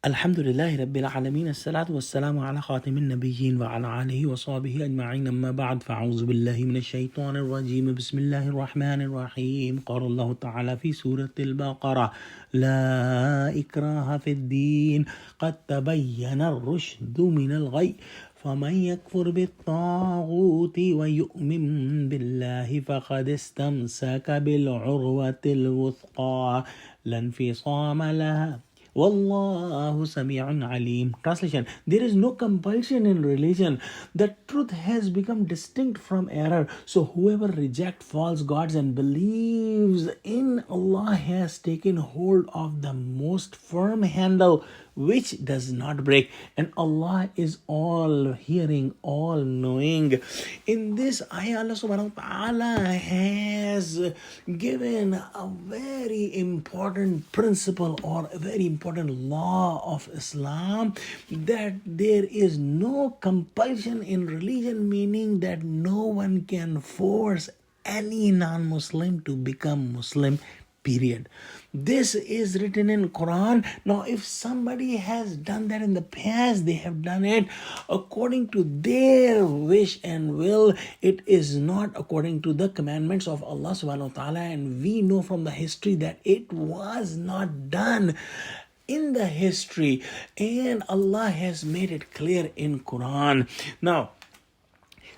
Alhamdulillahi Rabbil Alameen. As-salatu was-salamu ala khatimin nabiyyin wa ala alihi wa sahbihi ajma'in. Amma ba'd. Fa'awzu billahi minash shaitanir rajim. Bismillahir rahmanir rahim. Qala Allah ta'ala fi suratil Baqarah. La ikraha fid din. Qad tabayyana ar-rushdu minal ghayy. فمن يكفر بالطاغوت ويؤمن بالله فقد استمسك بالعروة الوثقى لا انفصام لها Wallahu Sami'un Alim. Translation: There is no compulsion in religion. The truth has become distinct from error. So whoever rejects false gods and believes in Allah has taken hold of the most firm handle which does not break. And Allah is all hearing, all knowing. In this ayah, Allah subhanahu wa ta'ala has given a very important principle or a very important law of Islam, that there is no compulsion in religion, meaning that no one can force any non-Muslim to become Muslim, period. This is written in Quran. Now, if somebody has done that in the past, they have done it according to their wish and will. It is not according to the commandments of Allah subhanahu wa ta'ala. And we know from the history that it was not done in the history. And Allah has made it clear in Quran. Now,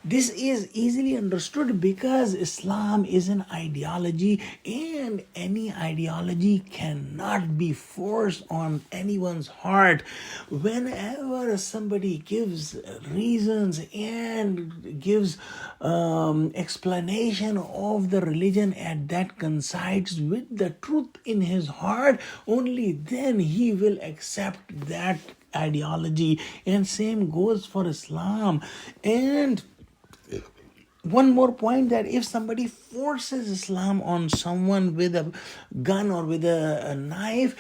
this is easily understood because Islam is an ideology, and any ideology cannot be forced on anyone's heart. Whenever somebody gives reasons and gives explanation of the religion and that coincides with the truth in his heart, only then he will accept that ideology. And same goes for Islam. And one more point, that if somebody forces Islam on someone with a gun or with a knife,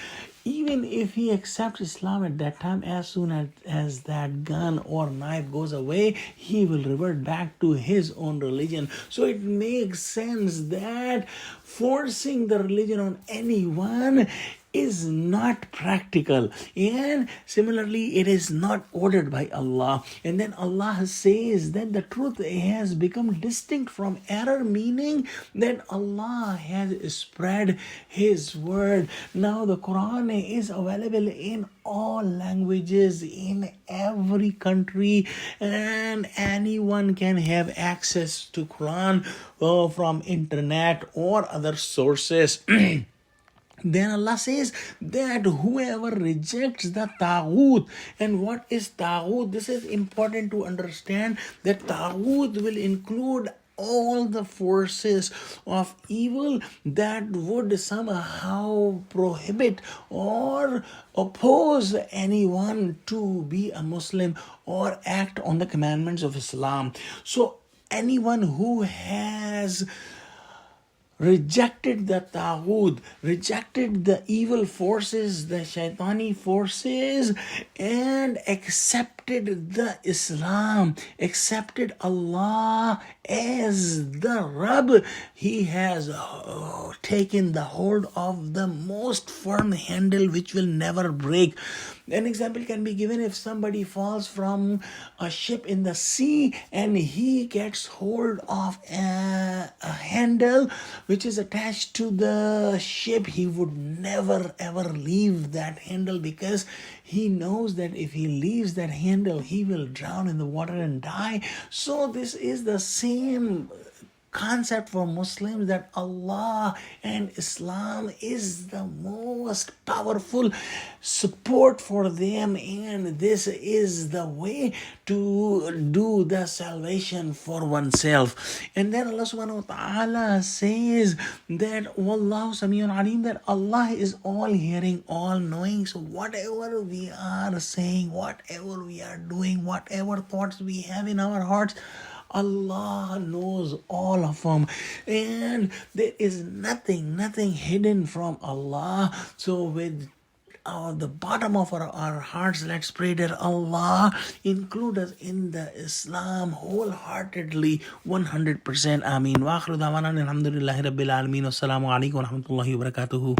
even if he accepts Islam at that time, as soon as that gun or knife goes away, he will revert back to his own religion. So it makes sense that forcing the religion on anyone is not practical, and similarly it is not ordered by Allah. And then Allah says that the truth has become distinct from error, meaning that Allah has spread His word. Now the Quran is available in all languages in every country, and anyone can have access to Quran from internet or other sources. Then Allah says that whoever rejects the Taghut, and what is Taghut? This is important to understand, that Taghut will include all the forces of evil that would somehow prohibit or oppose anyone to be a Muslim or act on the commandments of Islam. So anyone who has rejected the Taghut, rejected the evil forces, the shaitani forces, and accepted the Islam, accepted Allah as the Rabb, he has taken the hold of the most firm handle which will never break. An example can be given if somebody falls from a ship in the sea and he gets hold of a handle which is attached to the ship. He would never ever leave that handle, because he knows that if he leaves that handle, he will drown in the water and die. So this is the same concept for Muslims, that Allah and Islam is the most powerful support for them, and this is the way to do the salvation for oneself. And then Allah subhanahu wa ta'ala says that Wallahu Sami'un Alim, that Allah is all hearing, all knowing. So whatever we are saying, whatever we are doing, whatever thoughts we have in our hearts, Allah knows all of them, and there is nothing hidden from Allah. So with the bottom of our hearts, let's pray that Allah include us in the Islam wholeheartedly, 100%. Ameen. Wa akhiru da'wana alhamdulillahi rabbil alameen. Wassalamu alaikum wa rahmatullahi wa barakatuhu.